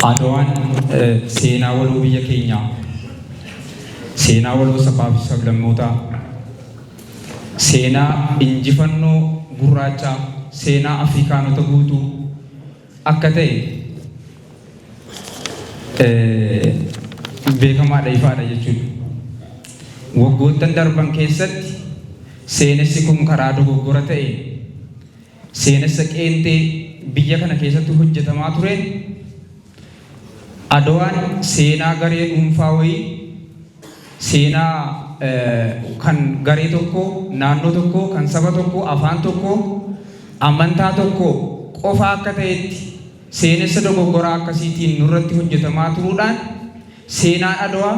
Adawaan seenaa waloo biyya keenyaa, seenaa waloo sabaa fi sablammootaa, seenaa injifannoo gurraachaa, seenaa Afrikaanota guutuu akka ta'e beekamaadha, ifaadha jechuudha. Waggoottan darban keessatti seenessi kun karaa dogoggora ta'e, seenessa qeenxee biyya kana keessatti hojjetamaa tureen Adawaan seenaa garee dhuunfaa wayii, seenaa kan garee tokko, naannoo tokko, kan saba tokko, afaan tokko, amantaa tokko qofa akka ta'etti seenessa dogoggoraa akkasiitiin nurratti hojjetamaa turuudhaan seenaan Adawaa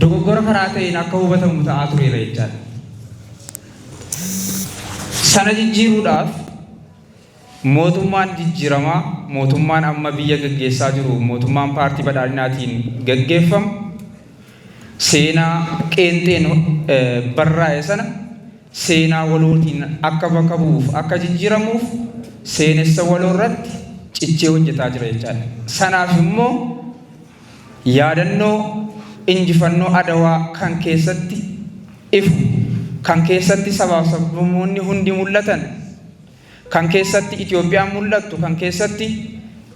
dogoggora karaa ta'een akka hubatamu ta'aa tureera jechaadha. Sana jijjiiruudhaaf mootummaan jijjiiramaa, mootummaan amma biyya gaggeessaa jiru, mootummaan paartii badhaadhinaatiin gaggeeffamu seenaa qeenxeen barraa'e sana seenaa walootiin akka bakka bu'uuf, akka jijjiiramuuf seenessa waloo irratti cichee hojjetaa jira jechaadha. Sanaaf immoo yaadannoo injifannoo Adawaa kan keessatti ifu, kan keessatti sabaaf sablammoonni hundi mul'atan, kan keessatti Itoophiyaan mul'attu, kan keessatti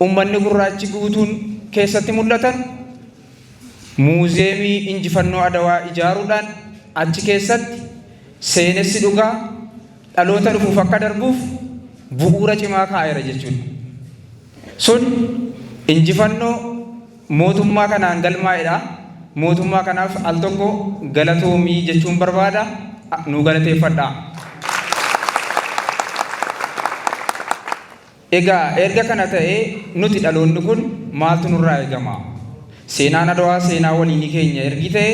ummanni gurraachi guutuun keessatti mul'atan muuzeemii injifannoo Adawaa ijaaruudhaan achi keessatti seenessi dhugaa dhaloota dhufuuf akka darbuuf bu'uura cimaa kaa'eera jechuudha. Sun injifannoo mootummaa kanaan galmaa'edha. Mootummaa kanaaf al tokko galatoomii jechuun barbaada. Nu galateeffadhaa. Egaa erga kana ta'ee nuti dhaloonni kun maaltu nurraa eegama? Seenaan Adawaa seenaa waliinii keenya ergi ta'e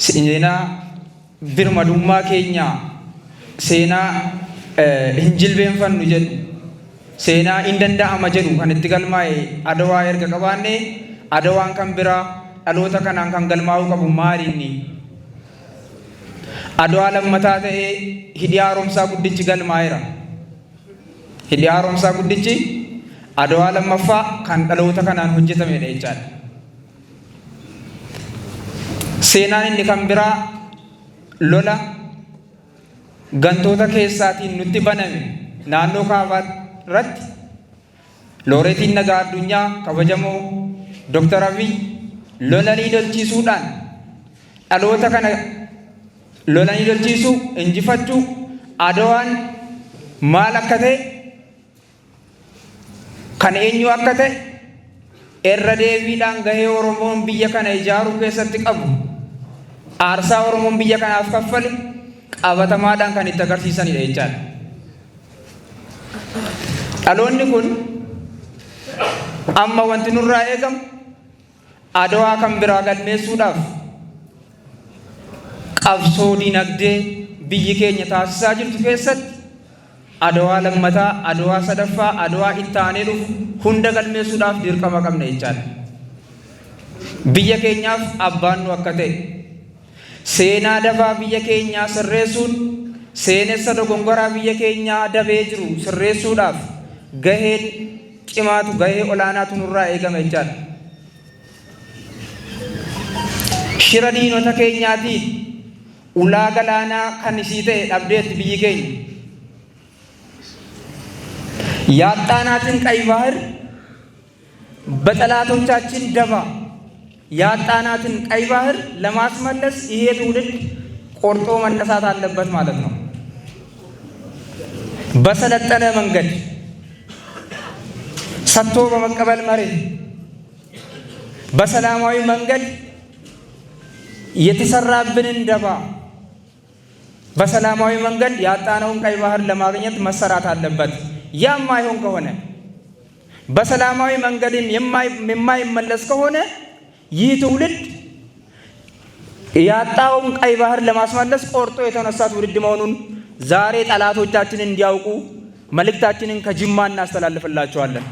seenaa birmadummaa keenya, seenaa hin jilbeenfannu jedhu, seenaa hin danda'ama jedhu kan itti galmaa'e Adawaa erga qabaanne Adawaan kan biraa dhaloota kanaan kan galmaa'uu qabu maalinni? Adawaa lammataa ta'ee hidhi haaromsaa guddichi galmaa'eera. Hidhi haaromsaa guddichi Adawaa lammaffaa kan dhaloota kanaan hojjetamedha jechaadha. Seenaan inni kan biraa lola gantoota keessaatiin nutti baname naannoo kaabaa irratti looreetiin nagaa addunyaa kabajamoo Dr. Abiy lolanii lolchiisuudhaan dhaloota kana lolanii lolchiisuu, injifachuu, Adawaan maal akka ta'e, kan eenyu akka ta'e irra deebiidhaan gahee Oromoon biyya kana ijaaruu keessatti qabu, aarsaa Oromoon biyya kanaaf kaffale qabatamaadhaan kan itti agarsiisanidha jechaadha. Dhaloonni kun amma wanti nurraa eegamu Adawaa kan biraa galmeessuudhaaf qabsoo dinagdee biyyi keenya taasisaa jirtu keessatti Adawaa lammataa, Adawaa sadaffaa, Adawaa itti aanee dhufu hunda galmeessuudhaaf dirqama qabna jechaadha. Biyya keenyaaf abbaan nu akka ta'e, seenaa dabaa biyya keenyaa sirreessuun, seenessa dogongoraa biyya keenyaa dabee jiru sirreessuudhaaf gahee cimaatu, gahee olaanaatu nurraa eegama jechaadha. Shira diinota keenyaatiin ulaa galaanaa kan isii ta'e dhabdeetti biyyi keenya. ያጣናትን ቀይ ባህር በጠላቶቻችን ደባ ያጣናትን ቀይ ባህር ለማስመለስ ይሄ ትውልድ ቆርጦ መነሳት አለበት ማለት ነው። በሰለጠነ መንገድ ሰጥቶ በመቀበል መርህ በሰላማዊ መንገድ የተሰራብንን ደባ በሰላማዊ መንገድ ያጣነውን ቀይ ባህር ለማግኘት መሰራት አለበት። የማይሆን ከሆነ በሰላማዊ መንገድም የማይመለስ ከሆነ ይህ ትውልድ ያጣውን ቀይ ባህር ለማስመለስ ቆርጦ የተነሳ ትውልድ መሆኑን ዛሬ ጠላቶቻችን እንዲያውቁ መልእክታችንን ከጅማ እናስተላልፍላቸዋለን።